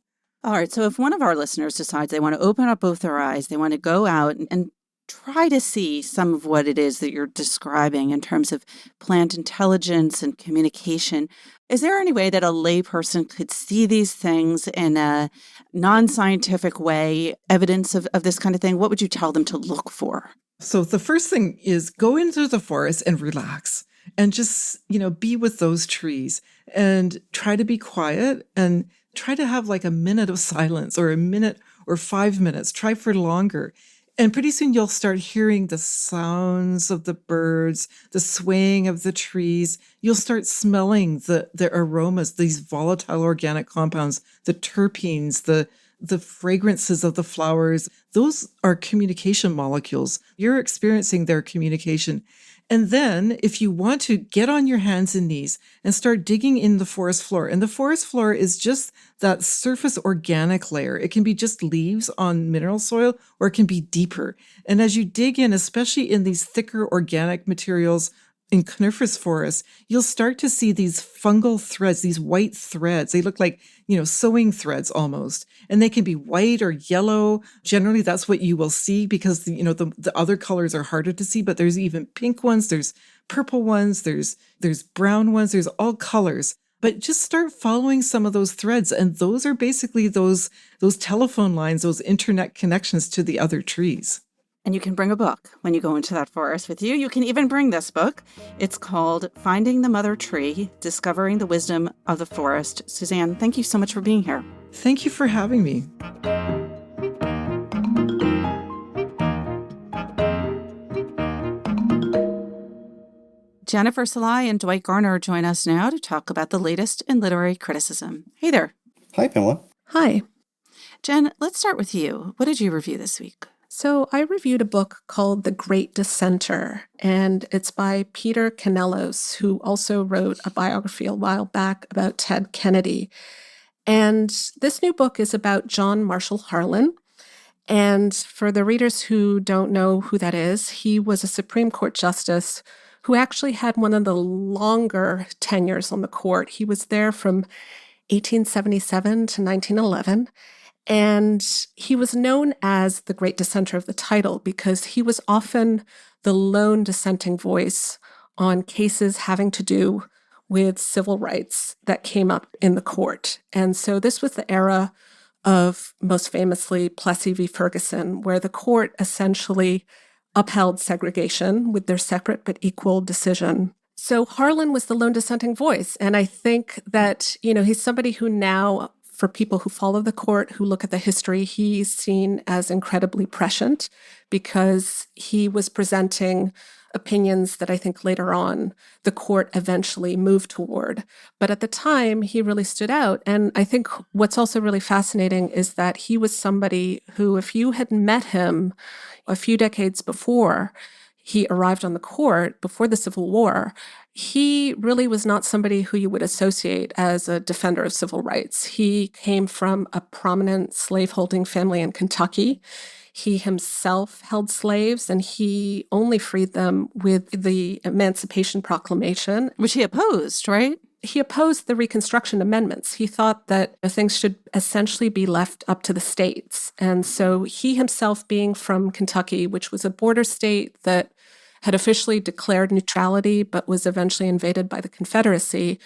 All right. So if one of our listeners decides they want to open up both their eyes, they want to go out and try to see some of what it is that you're describing in terms of plant intelligence and communication, is there any way that a layperson could see these things in a non-scientific way, evidence of this kind of thing? What would you tell them to look for? So the first thing is go into the forest and relax and just, be with those trees and try to be quiet and try to have like a minute of silence or a minute or 5 minutes. Try for longer. And pretty soon you'll start hearing the sounds of the birds, the swaying of the trees. You'll start smelling the aromas, these volatile organic compounds, the terpenes, the the fragrances of the flowers. Those are communication molecules. You're experiencing their communication. And then if you want to get on your hands and knees and start digging in the forest floor, and the forest floor is just that surface organic layer. It can be just leaves on mineral soil, or it can be deeper. And as you dig in, especially in these thicker organic materials in coniferous forests, you'll start to see these fungal threads, these white threads. They look like, sewing threads almost. And they can be white or yellow. Generally, that's what you will see because, the other colors are harder to see, but there's even pink ones, there's purple ones, there's brown ones, there's all colors. But just start following some of those threads. And those are basically those telephone lines, those internet connections to the other trees. And you can bring a book when you go into that forest with you. You can even bring this book. It's called Finding the Mother Tree, Discovering the Wisdom of the Forest. Suzanne, thank you so much for being here. Thank you for having me. Jennifer Salai and Dwight Garner join us now to talk about the latest in literary criticism. Hey there. Hi, Pamela. Hi. Jen, let's start with you. What did you review this week? So I reviewed a book called The Great Dissenter, and it's by Peter Canellos, who also wrote a biography a while back about Ted Kennedy. And this new book is about John Marshall Harlan. And for the readers who don't know who that is, he was a Supreme Court justice who actually had one of the longer tenures on the court. He was there from 1877 to 1911. And he was known as the Great Dissenter of the title because he was often the lone dissenting voice on cases having to do with civil rights that came up in the court. And so this was the era of, most famously, Plessy v. Ferguson, where the court essentially upheld segregation with their separate but equal decision. So Harlan was the lone dissenting voice. And I think that, he's somebody who now, for people who follow the court, who look at the history, he's seen as incredibly prescient because he was presenting opinions that I think later on the court eventually moved toward. But at the time, he really stood out. And I think what's also really fascinating is that he was somebody who, if you had met him a few decades before he arrived on the court, before the Civil War, he really was not somebody who you would associate as a defender of civil rights. He came from a prominent slaveholding family in Kentucky. He himself held slaves, and he only freed them with the Emancipation Proclamation. Which he opposed, right? He opposed the Reconstruction Amendments. He thought that things should essentially be left up to the states. And so he himself, being from Kentucky, which was a border state that had officially declared neutrality but was eventually invaded by the Confederacy,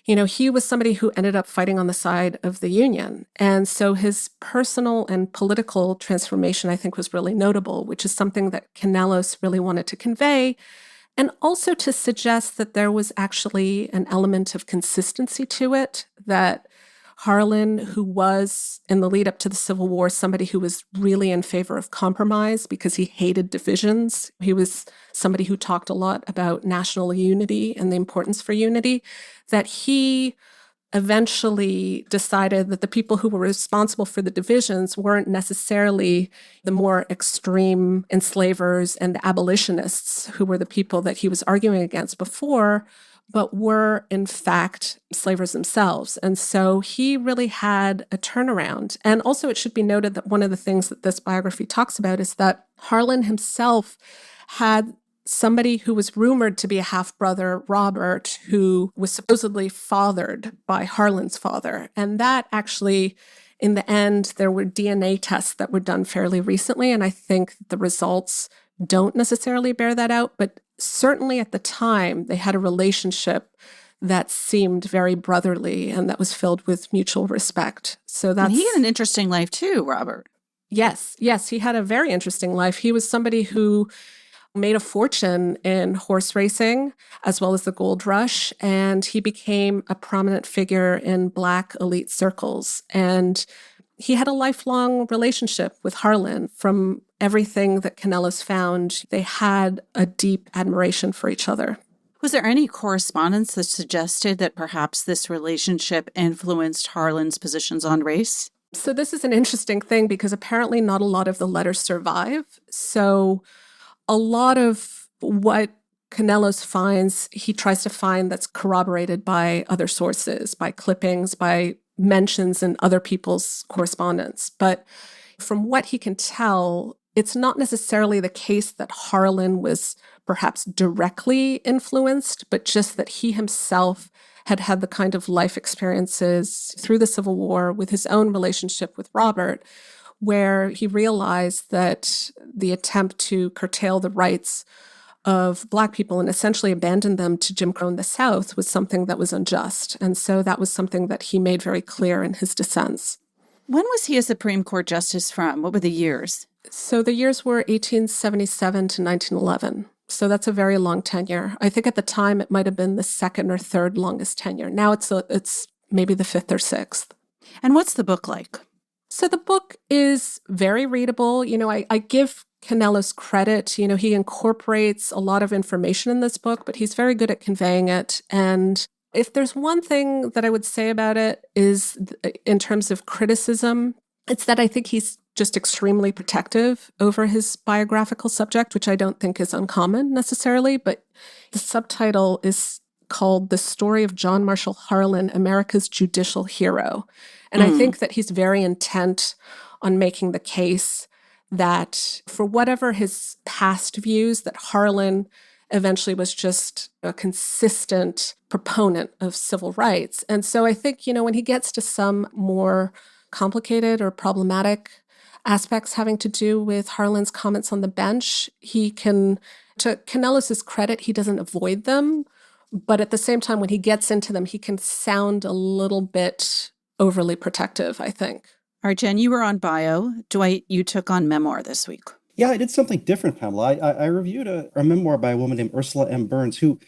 he was somebody who ended up fighting on the side of the Union. And so his personal and political transformation, I think, was really notable, which is something that Canellos really wanted to convey, and also to suggest that there was actually an element of consistency to it, that Harlan, who was, in the lead up to the Civil War, somebody who was really in favor of compromise because he hated divisions. He was somebody who talked a lot about national unity and the importance for unity, that he eventually decided that the people who were responsible for the divisions weren't necessarily the more extreme enslavers and the abolitionists who were the people that he was arguing against before, but were, in fact, slavers themselves. And so he really had a turnaround. And also it should be noted that one of the things that this biography talks about is that Harlan himself had somebody who was rumored to be a half-brother, Robert, who was supposedly fathered by Harlan's father. And that actually, in the end, there were DNA tests that were done fairly recently, and I think the results don't necessarily bear that out, but certainly at the time, they had a relationship that seemed very brotherly and that was filled with mutual respect. So that's... And he had an interesting life too, Robert. Yes, he had a very interesting life. He was somebody who made a fortune in horse racing as well as the gold rush, and he became a prominent figure in Black elite circles. And he had a lifelong relationship with Harlan. From everything that Canellos found, they had a deep admiration for each other. Was there any correspondence that suggested that perhaps this relationship influenced Harlan's positions on race? So this is an interesting thing because apparently not a lot of the letters survive. So a lot of what Canelos finds, he tries to find that's corroborated by other sources, by clippings, by mentions in other people's correspondence. But from what he can tell, it's not necessarily the case that Harlan was perhaps directly influenced, but just that he himself had had the kind of life experiences through the Civil War with his own relationship with Robert, where he realized that the attempt to curtail the rights of Black people and essentially abandon them to Jim Crow in the South was something that was unjust. And so that was something that he made very clear in his dissents. When was he a Supreme Court justice from? What were the years? So the years were 1877 to 1911. So that's a very long tenure. I think at the time it might have been the second or third longest tenure. Now it's maybe the fifth or sixth. And what's the book like? So the book is very readable. I give Canelos credit. He incorporates a lot of information in this book, but he's very good at conveying it. And if there's one thing that I would say about it is in terms of criticism, it's that I think he's just extremely protective over his biographical subject, which I don't think is uncommon necessarily. But the subtitle is called The Story of John Marshall Harlan, America's Judicial Hero. And I think that he's very intent on making the case that for whatever his past views, that Harlan eventually was just a consistent proponent of civil rights. And so I think, when he gets to some more complicated or problematic aspects having to do with Harlan's comments on the bench, he can, to Canelos' credit, he doesn't avoid them. But at the same time, when he gets into them, he can sound a little bit overly protective, I think. All right, Jen, you were on bio. Dwight, you took on memoir this week. Yeah, I did something different, Pamela. I reviewed a memoir by a woman named Ursula M. Burns, who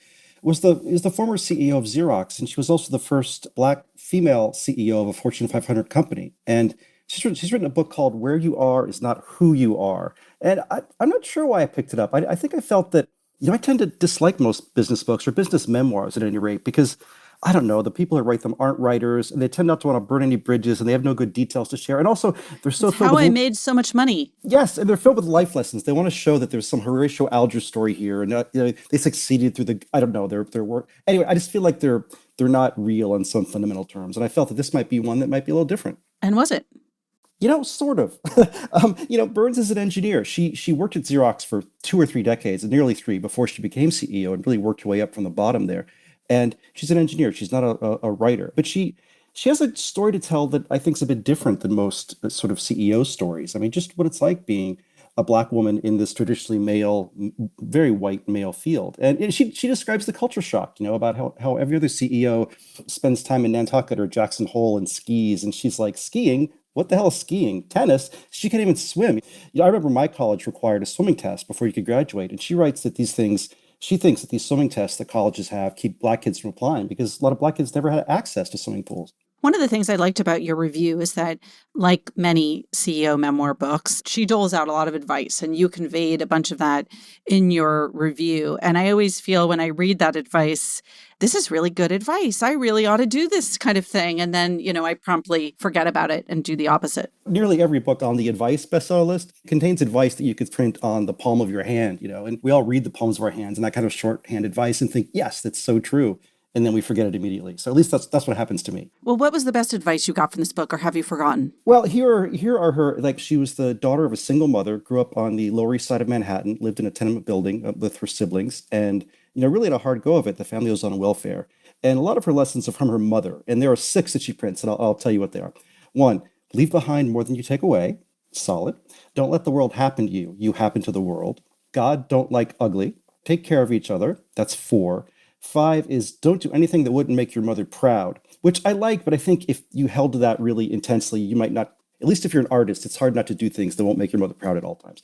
is the former CEO of Xerox, and she was also the first Black female CEO of a Fortune 500 company. And she's written a book called Where You Are Is Not Who You Are. And I'm not sure why I picked it up. I think I felt that, I tend to dislike most business books or business memoirs at any rate, because I don't know, the people who write them aren't writers, and they tend not to want to burn any bridges, and they have no good details to share. And also, they're so filled with... How I made so much money. Yes, and they're filled with life lessons. They want to show that there's some Horatio Alger story here, and they succeeded through their work. Anyway, I just feel like they're not real on some fundamental terms, and I felt that this might be one that might be a little different. And was it? Sort of. Burns is an engineer. She worked at Xerox for 2 or 3 decades, nearly 3, before she became CEO, and really worked her way up from the bottom there. And she's an engineer. She's not a writer. But she has a story to tell that I think is a bit different than most sort of CEO stories. I mean, just what it's like being a Black woman in this traditionally male, very white male field. And she describes the culture shock, about how every other CEO spends time in Nantucket or Jackson Hole and skis. And she's like, skiing? What the hell is skiing? Tennis? She can't even swim. I remember my college required a swimming test before you could graduate. And she writes that she thinks that these swimming tests that colleges have keep Black kids from applying because a lot of Black kids never had access to swimming pools. One of the things I liked about your review is that, like many CEO memoir books, she doles out a lot of advice, and you conveyed a bunch of that in your review. And I always feel when I read that advice, this is really good advice. I really ought to do this kind of thing. And then, I promptly forget about it and do the opposite. Nearly every book on the advice bestseller list contains advice that you could print on the palm of your hand, and we all read the palms of our hands and that kind of shorthand advice and think, yes, that's so true. And then we forget it immediately. So at least that's what happens to me. Well, what was the best advice you got from this book, or have you forgotten? Well, here are her, she was the daughter of a single mother, grew up on the Lower East Side of Manhattan, lived in a tenement building with her siblings, and, really had a hard go of it. The family was on welfare. And a lot of her lessons are from her mother. And there are 6 that she prints, and I'll tell you what they are. 1, leave behind more than you take away. Solid. Don't let the world happen to you. You happen to the world. God don't like ugly. Take care of each other. That's 4. 5 is don't do anything that wouldn't make your mother proud, which I like, but I think if you held to that really intensely, you might not, at least if you're an artist, it's hard not to do things that won't make your mother proud at all times.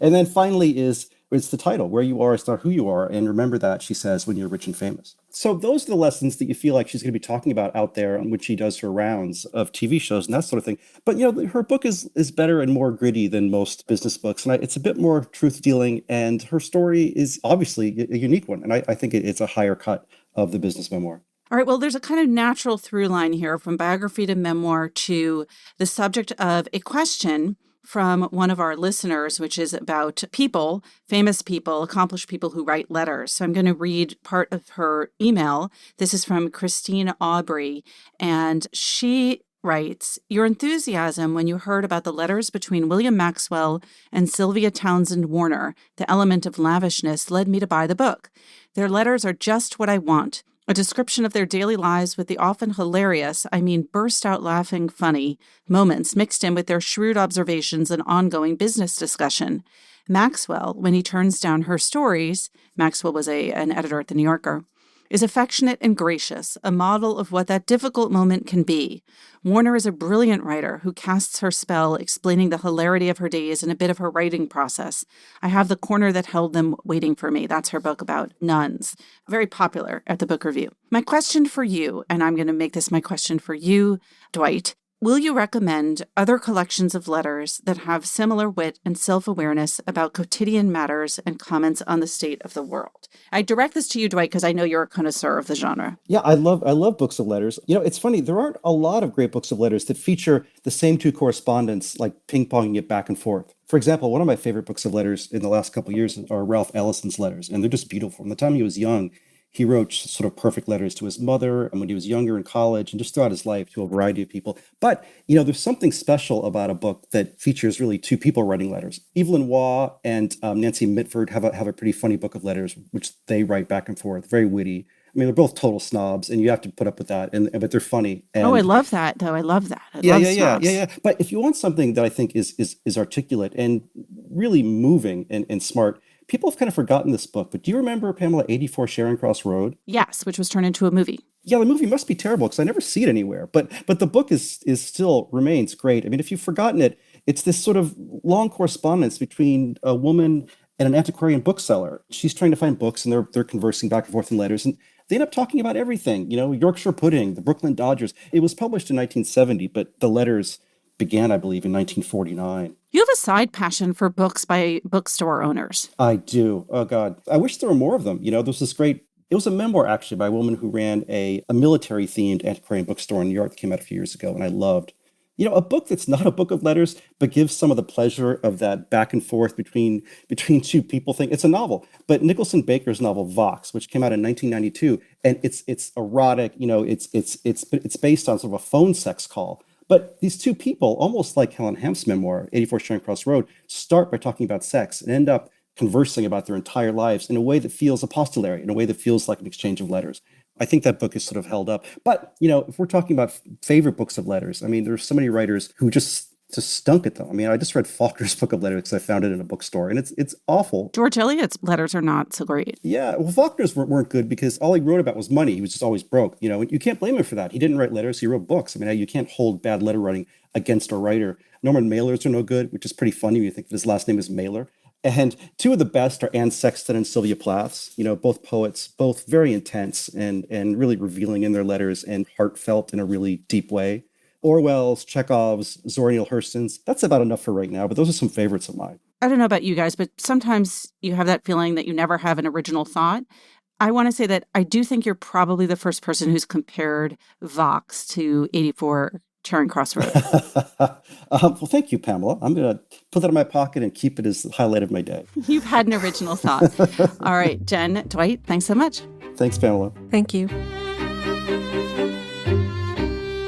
And then finally it's the title, Where You Are Is Not Who You Are. And remember that, she says, when you're rich and famous. So those are the lessons that you feel like she's going to be talking about out there when she does her rounds of TV shows and that sort of thing. But, her book is better and more gritty than most business books. And it's a bit more truth-dealing. And her story is obviously a unique one. And I think it's a higher cut of the business memoir. All right, well, there's a kind of natural through line here from biography to memoir to the subject of a question from one of our listeners, which is about people, famous people, accomplished people who write letters. So I'm going to read part of her email. This is from Christine Aubrey, and she writes, "Your enthusiasm when you heard about the letters between William Maxwell and Sylvia Townsend Warner, The Element of Lavishness, led me to buy the book. Their letters are just what I want. A description of their daily lives with the often hilarious, burst-out laughing funny, moments mixed in with their shrewd observations and ongoing business discussion. Maxwell, when he turns down her stories," Maxwell was an editor at The New Yorker, "is affectionate and gracious, a model of what that difficult moment can be. Warner is a brilliant writer who casts her spell, explaining the hilarity of her days and a bit of her writing process. I have The Corner That Held Them waiting for me." That's her book about nuns. Very popular at the book review. My question for you, and I'm going to make this my question for you, Dwight, will you recommend other collections of letters that have similar wit and self-awareness about quotidian matters and comments on the state of the world? I direct this to you, Dwight, because I know you're a connoisseur of the genre. Yeah, I love books of letters. It's funny, there aren't a lot of great books of letters that feature the same two correspondents, like ping-ponging it back and forth. For example, one of my favorite books of letters in the last couple of years are Ralph Ellison's letters, and they're just beautiful. From the time he was young, he wrote sort of perfect letters to his mother, and when he was younger in college, and just throughout his life to a variety of people. But, there's something special about a book that features really two people writing letters. Evelyn Waugh and Nancy Mitford have a pretty funny book of letters, which they write back and forth, very witty. They're both total snobs, and you have to put up with that. But they're funny. And, I love that, though. I love that. I love snobs. Yeah. But if you want something that I think is articulate and really moving and smart, people have kind of forgotten this book. But do you remember, Pamela, 84 Charing Cross Road? Yes, which was turned into a movie. Yeah, the movie must be terrible because I never see it anywhere. But the book is still remains great. If you've forgotten it, it's this sort of long correspondence between a woman and an antiquarian bookseller. She's trying to find books, and they're conversing back and forth in letters, and they end up talking about everything. Yorkshire pudding, the Brooklyn Dodgers. It was published in 1970, but the letters began, I believe, in 1949. You have a side passion for books by bookstore owners. I do. Oh, God. I wish there were more of them. There's this great, it was a memoir, actually, by a woman who ran a military-themed antiquarian bookstore in New York that came out a few years ago, and I loved. A book that's not a book of letters, but gives some of the pleasure of that back and forth between two people thing. It's a novel, but Nicholson Baker's novel Vox, which came out in 1992, and it's erotic. It's based on sort of a phone sex call. But these two people, almost like Helen Hamp's memoir, 84 Charing Cross Road, start by talking about sex and end up conversing about their entire lives in a way that feels epistolary, in a way that feels like an exchange of letters. I think that book is sort of held up. But, if we're talking about favorite books of letters, there's so many writers who just stunk at them. I just read Faulkner's book of letters because I found it in a bookstore, and it's awful. George Eliot's letters are not so great. Yeah, well, Faulkner's weren't good because all he wrote about was money. He was just always broke. You can't blame him for that. He didn't write letters. He wrote books. You can't hold bad letter writing against a writer. Norman Mailer's are no good, which is pretty funny when you think that his last name is Mailer. And two of the best are Anne Sexton and Sylvia Plath's, both poets, both very intense and really revealing in their letters and heartfelt in a really deep way. Orwell's, Chekhov's, Zora Neale Hurston's. That's about enough for right now, but those are some favorites of mine. I don't know about you guys, but sometimes you have that feeling that you never have an original thought. I want to say that I do think you're probably the first person who's compared Vox to 84 Charing Cross Road. Well, thank you, Pamela. I'm going to put that in my pocket and keep it as the highlight of my day. You've had an original thought. All right, Jen, Dwight, thanks so much. Thanks, Pamela. Thank you.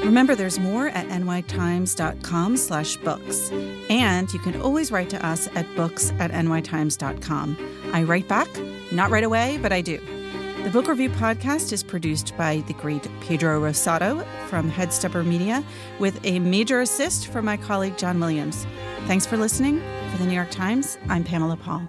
Remember, there's more at nytimes.com/books. And you can always write to us at books@nytimes.com. I write back, not right away, but I do. The Book Review Podcast is produced by the great Pedro Rosado from Headstepper Media, with a major assist from my colleague John Williams. Thanks for listening. For the New York Times, I'm Pamela Paul.